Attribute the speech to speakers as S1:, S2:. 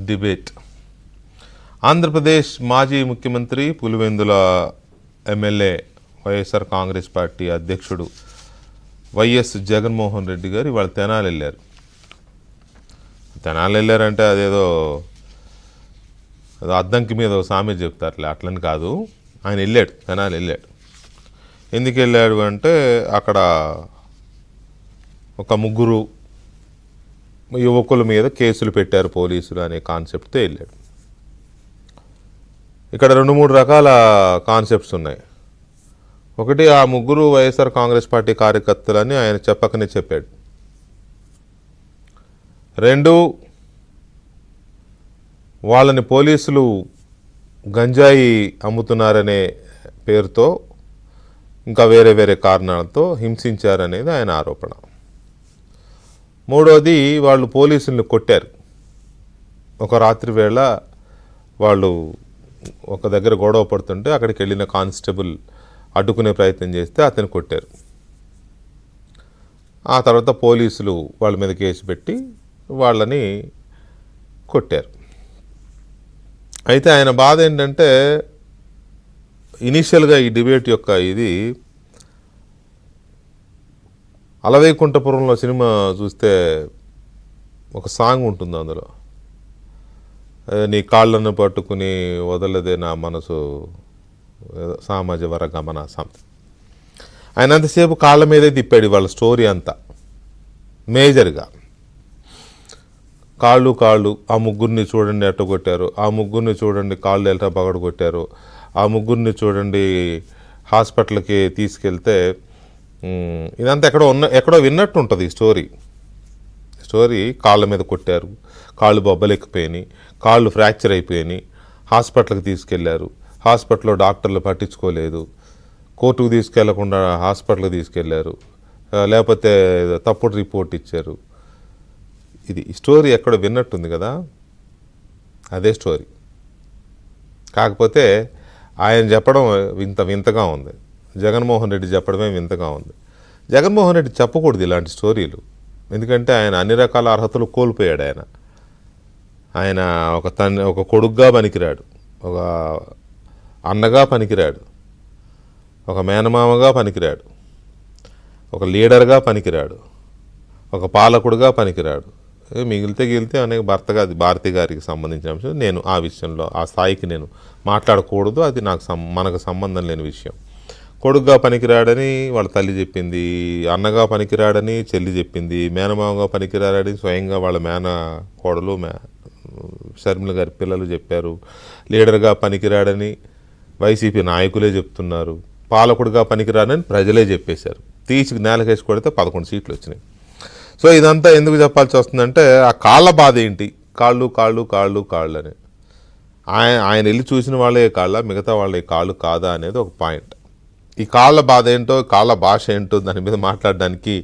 S1: Debate. Andhra Pradesh మాజీ ముఖ్యమంత్రి Pulivendula MLA YSR Congress party అధ్యక్షుడు వైఎస్ జగన్మోహన్ రెడ్డి గారు ఇవాళ తెనాలి వెళ్ళారు. తెనాలి వెళ్ళారంటే అదేదో అద్దంకి మీద సామెత చెప్తారులే, అట్లని కాదు. ఆయన వెళ్ళాడు, తెనాలి వెళ్ళాడు. ఎందుకు వెళ్ళాడు అంటే అక్కడ ఒక ముగ్గురు యువకుల మీద కేసులు పెట్టారు పోలీసులు అనే కాన్సెప్ట్తో వెళ్ళాడు. ఇక్కడ 2-3 రకాల కాన్సెప్ట్స్ ఉన్నాయి. ఒకటి, ఆ ముగ్గురు వైఎస్ఆర్ కాంగ్రెస్ పార్టీ కార్యకర్తలని ఆయన చెప్పకనే చెప్పాడు. 2, వాళ్ళని పోలీసులు గంజాయి అమ్ముతున్నారనే పేరుతో ఇంకా వేరే వేరే కారణాలతో హింసించారనేది ఆయన ఆరోపణ. 3వది, వాళ్ళు పోలీసుల్ని కొట్టారు. ఒక రాత్రి వేళ వాళ్ళు ఒక దగ్గర గొడవ పడుతుంటే అక్కడికి వెళ్ళిన కానిస్టేబుల్ అడ్డుకునే ప్రయత్నం చేస్తే అతను కొట్టారు. ఆ తర్వాత పోలీసులు వాళ్ళ మీద కేసు పెట్టి వాళ్ళని కొట్టారు. అయితే ఆయన బాధ ఏంటంటే ఇనీషియల్గా ఈ డిబేట్ యొక్క ఇది అలవైకుంఠపురంలో సినిమా చూస్తే ఒక సాంగ్ ఉంటుంది, అందులో నీ కాళ్ళను పట్టుకుని వదలదే నా మనసు సామాజ వర గమన సంథింగ్. ఆయన అంతసేపు కాళ్ళ మీదే తిప్పాడు వాళ్ళ స్టోరీ అంతా మేజర్గా. కాళ్ళు ఆ ముగ్గురిని చూడండి ఎట్ట కొట్టారు, ఆ ముగ్గురిని చూడండి కాళ్ళు ఎట్ట పగడ కొట్టారు, ఆ ముగ్గురిని చూడండి హాస్పిటల్కి తీసుకెళ్తే ఇదంతా ఎక్కడో విన్నట్టు ఉంటుంది స్టోరీ. కాళ్ళ మీద కొట్టారు, కాళ్ళు బొబ్బలెక్కిపోయినాయి, కాళ్ళు ఫ్రాక్చర్ అయిపోయినాయి, హాస్పిటల్కి తీసుకెళ్లారు, హాస్పిటల్లో డాక్టర్లు పట్టించుకోలేదు, కోర్టుకు తీసుకెళ్లకుండా హాస్పిటల్కి తీసుకెళ్లారు, లేకపోతే తప్పుడు రిపోర్ట్ ఇచ్చారు. ఇది స్టోరీ ఎక్కడ విన్నట్టుంది కదా, అదే స్టోరీ. కాకపోతే ఆయన చెప్పడం వింతగా ఉంది, జగన్మోహన్ రెడ్డి చెప్పడమే వింతగా ఉంది. జగన్మోహన్ రెడ్డి చెప్పకూడదు ఇలాంటి స్టోరీలు, ఎందుకంటే ఆయన అన్ని రకాల అర్హతలు కోల్పోయాడు. ఆయన ఒక కొడుగ్గా పనికిరాడు, ఒక అన్నగా పనికిరాడు, ఒక మేనమామగా పనికిరాడు, ఒక లీడర్గా పనికిరాడు, ఒక పాలకుడుగా పనికిరాడు. మిగిలితే అనేక భర్తగా, అది భారతి గారికి సంబంధించిన అంశం. నేను ఆ విషయంలో ఆ స్థాయికి నేను మాట్లాడకూడదు, అది మనకు సంబంధం లేని విషయం. కొడుగ్గా పనికిరాడని వాళ్ళ తల్లి చెప్పింది, అన్నగా పనికిరాడని చెల్లి చెప్పింది, మేనమామగా పనికిరాడని స్వయంగా వాళ్ళ కోడలు షర్మిల గారి పిల్లలు చెప్పారు, లీడర్గా పనికిరాడని వైసీపీ నాయకులే చెప్తున్నారు, పాలకుడిగా పనికిరాడని ప్రజలే చెప్పేశారు. తీసి నేలకేసి కొడితే 11 సీట్లు వచ్చినాయి. సో ఇదంతా ఎందుకు చెప్పాల్సి వస్తుందంటే ఆ కాళ్ళ బాధ ఏంటి, కాళ్ళు అని ఆయన వెళ్ళి చూసిన వాళ్ళే కాళ్ళ, మిగతా వాళ్ళే కాళ్ళు కాదా అనేది ఒక పాయింట్. ఈ కాళ్ళ బాధ ఏంటో, కాళ్ళ భాష ఏంటో దాని మీద మాట్లాడడానికి